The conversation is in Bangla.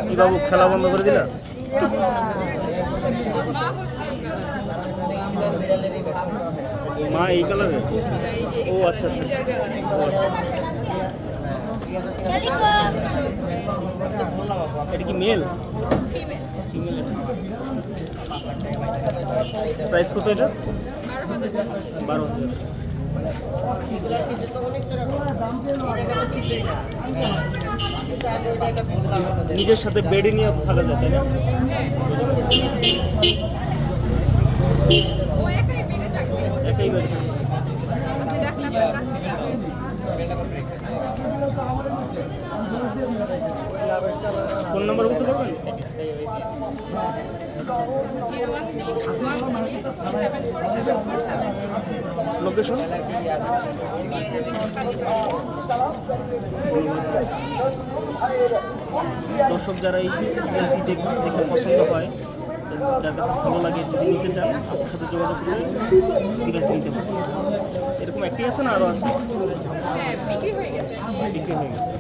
কি বাবু খেলা বন্ধ করে দিলা? মা এই কালারে? ও আচ্ছা আচ্ছা ও আচ্ছা আচ্ছা। এটা কি মেল? ফিমেল। প্রাইস কত এটা? 12,000। নিজের সাথে বেডে নিয়ে থাকা যায় তাই না? একাই বেডে ফোন নাম্বার বলতে পারবেন? লোকেশন? দর্শক যারা এই ভিডিওটি দেখে পছন্দ হয়, যার কাছে ভালো লাগে, যদি নিতে চান আপনার সাথে যোগাযোগ করে বিড়ালটি নিতে পারেন। এরকম একটি আছে না আরও আছে? বিক্রি হয়ে গেছে।